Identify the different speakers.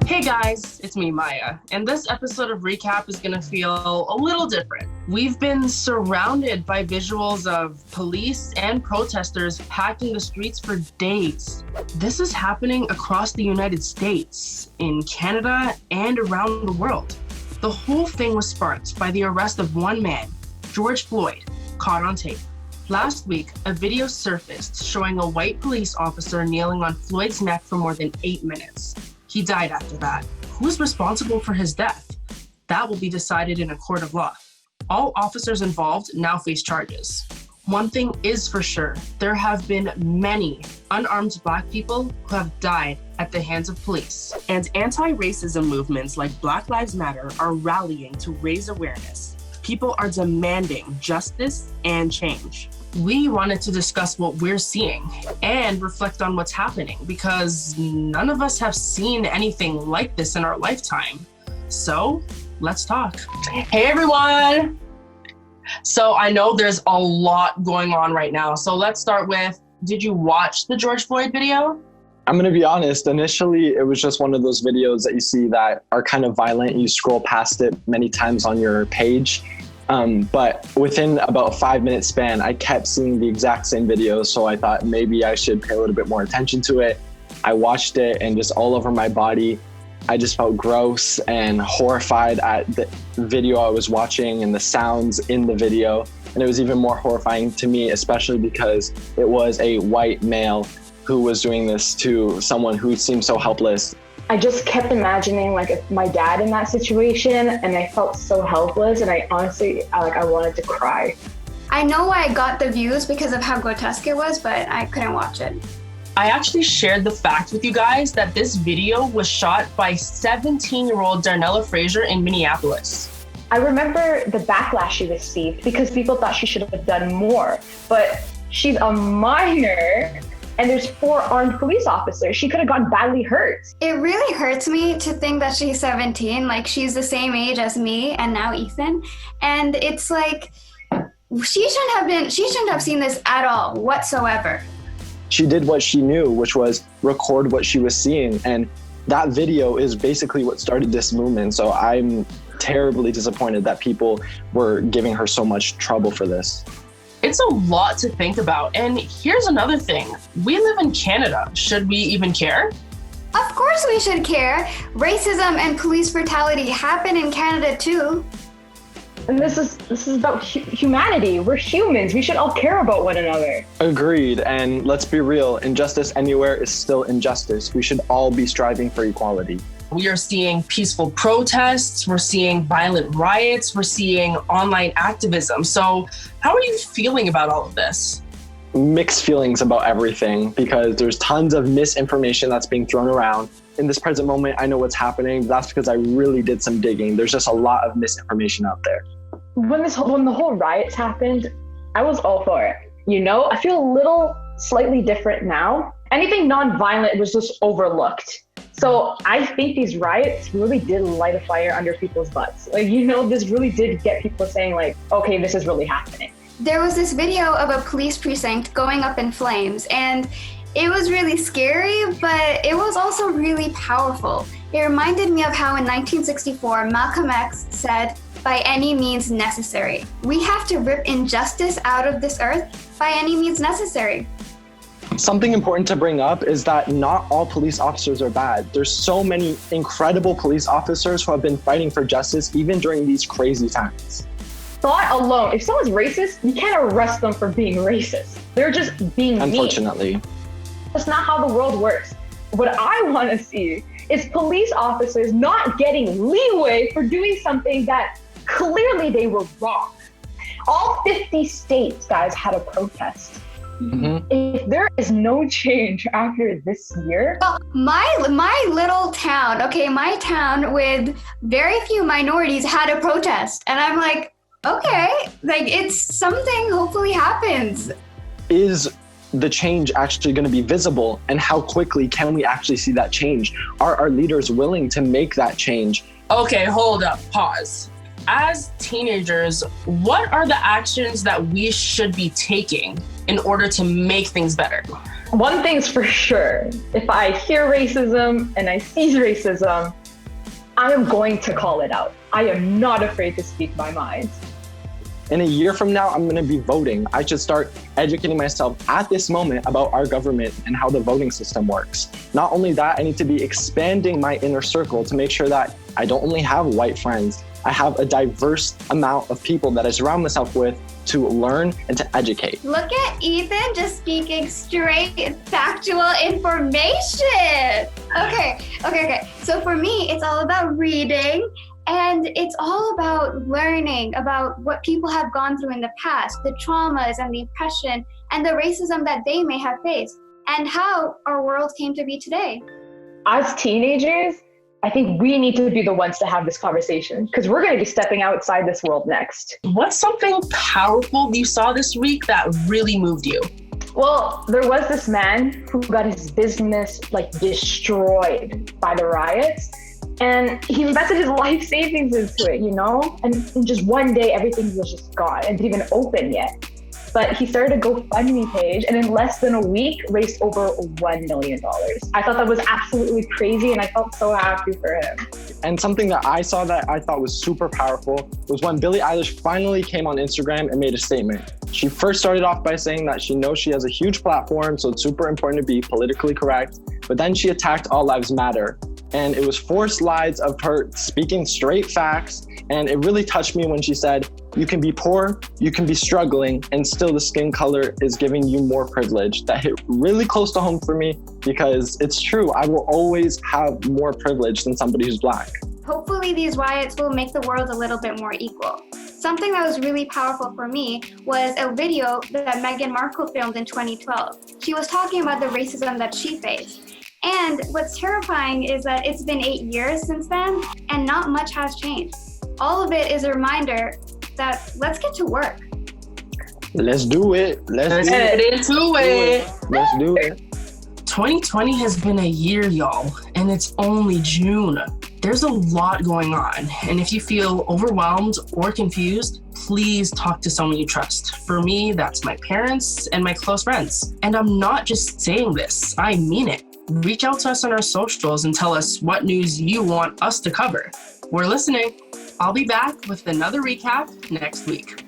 Speaker 1: Hey guys, it's me, Myah, and this episode of Recap is gonna feel a little different. We've been surrounded by visuals of police and protesters packing the streets for days. This is happening across the United States, in Canada, and around the world. The whole thing was sparked by the arrest of one man, George Floyd, caught on tape. Last week, a video surfaced showing a white police officer kneeling on Floyd's neck for more than 8 minutes. He died after that. Who's responsible for his death? That will be decided in a court of law. All officers involved now face charges. One thing is for sure, there have been many unarmed Black people who have died at the hands of police. And anti-racism movements like Black Lives Matter are rallying to raise awareness. People are demanding justice and change. We wanted to discuss what we're seeing and reflect on what's happening because none of us have seen anything like this in our lifetime. So let's talk. Hey everyone. So I know there's a lot going on right now. So let's start with, did you watch the George Floyd video?
Speaker 2: I'm going to be honest, initially it was just one of those videos that you see that are kind of violent. You scroll past it many times on your page. But within about a 5-minute span, I kept seeing the exact same video. So I thought maybe I should pay a little bit more attention to it. I watched it and just all over my body, I just felt gross and horrified at the video I was watching and the sounds in the video. And it was even more horrifying to me, especially because it was a white male who was doing this to someone who seemed so helpless.
Speaker 3: I just kept imagining like if my dad in that situation, and I felt so helpless, and I honestly, I wanted to cry.
Speaker 4: I know I got the views because of how grotesque it was, but I couldn't watch it.
Speaker 1: I actually shared the fact with you guys that this video was shot by 17-year-old Darnella Frazier in Minneapolis.
Speaker 3: I remember the backlash she received because people thought she should have done more, but she's a minor. And there's 4 armed police officers. She could have gotten badly hurt.
Speaker 4: It really hurts me to think that she's 17, like she's the same age as me and now Ethan. And it's like, she shouldn't have seen this at all whatsoever.
Speaker 2: She did what she knew, which was record what she was seeing. And that video is basically what started this movement. So I'm terribly disappointed that people were giving her so much trouble for this.
Speaker 1: It's a lot to think about. And here's another thing. We live in Canada. Should we even care?
Speaker 4: Of course we should care. Racism and police brutality happen in Canada too.
Speaker 3: And this is about humanity. We're humans. We should all care about one another.
Speaker 2: Agreed. And let's be real, injustice anywhere is still injustice. We should all be striving for equality.
Speaker 1: We are seeing peaceful protests, we're seeing violent riots, we're seeing online activism. So how are you feeling about all of this?
Speaker 2: Mixed feelings about everything because there's tons of misinformation that's being thrown around. In this present moment, I know what's happening. That's because I really did some digging. There's just a lot of misinformation out there.
Speaker 3: When the whole riots happened, I was all for it. You know, I feel a little slightly different now. Anything non-violent was just overlooked. So I think these riots really did light a fire under people's butts. Like, you know, this really did get people saying like, okay, this is really happening.
Speaker 4: There was this video of a police precinct going up in flames, and it was really scary, but it was also really powerful. It reminded me of how in 1964, Malcolm X said, by any means necessary. We have to rip injustice out of this earth by any means necessary.
Speaker 2: Something important to bring up is that not all police officers are bad. There's so many incredible police officers who have been fighting for justice even during these crazy times.
Speaker 3: Thought alone, if someone's racist, you can't arrest them for being racist. They're just being mean.
Speaker 2: Unfortunately.
Speaker 3: That's not how the world works. What I want to see is police officers not getting leeway for doing something that clearly they were wrong. All 50 states, guys, had a protest. Mm-hmm. If there is no change after this year.
Speaker 4: Well, my little town, okay, my town with very few minorities had a protest. And I'm like, okay, like it's something hopefully happens.
Speaker 2: Is the change actually going to be visible? And how quickly can we actually see that change? Are our leaders willing to make that change?
Speaker 1: Okay, hold up, pause. As teenagers, what are the actions that we should be taking in order to make things better?
Speaker 3: One thing's for sure, if I hear racism and I see racism, I am going to call it out. I am not afraid to speak my mind.
Speaker 2: In a year from now, I'm going to be voting. I should start educating myself at this moment about our government and how the voting system works. Not only that, I need to be expanding my inner circle to make sure that I don't only have white friends. I have a diverse amount of people that I surround myself with to learn and to educate.
Speaker 4: Look at Ethan just speaking straight factual information. Okay. So for me, it's all about reading. And it's all about learning about what people have gone through in the past, the traumas and the oppression and the racism that they may have faced, and how our world came to be today.
Speaker 3: As teenagers, I think we need to be the ones to have this conversation because we're going to be stepping outside this world next.
Speaker 1: What's something powerful you saw this week that really moved you?
Speaker 3: Well, there was this man who got his business destroyed by the riots. And he invested his life savings into it, And in just one day, everything was just gone and didn't even open yet. But he started a GoFundMe page and in less than a week raised over $1 million. I thought that was absolutely crazy and I felt so happy for him.
Speaker 2: And something that I saw that I thought was super powerful was when Billie Eilish finally came on Instagram and made a statement. She first started off by saying that she knows she has a huge platform, so it's super important to be politically correct. But then she attacked All Lives Matter. And it was 4 slides of her speaking straight facts. And it really touched me when she said, you can be poor, you can be struggling, and still the skin color is giving you more privilege. That hit really close to home for me because it's true. I will always have more privilege than somebody who's Black.
Speaker 4: Hopefully these riots will make the world a little bit more equal. Something that was really powerful for me was a video that Meghan Markle filmed in 2012. She was talking about the racism that she faced. And what's terrifying is that it's been 8 years since then, and not much has changed. All of it is a reminder that let's get to work.
Speaker 2: Let's do it.
Speaker 1: Let's get into it.
Speaker 2: Let's do it.
Speaker 1: 2020 has been a year, y'all, and it's only June. There's a lot going on, and if you feel overwhelmed or confused, please talk to someone you trust. For me, that's my parents and my close friends. And I'm not just saying this, I mean it. Reach out to us on our socials and tell us what news you want us to cover. We're listening. I'll be back with another recap next week.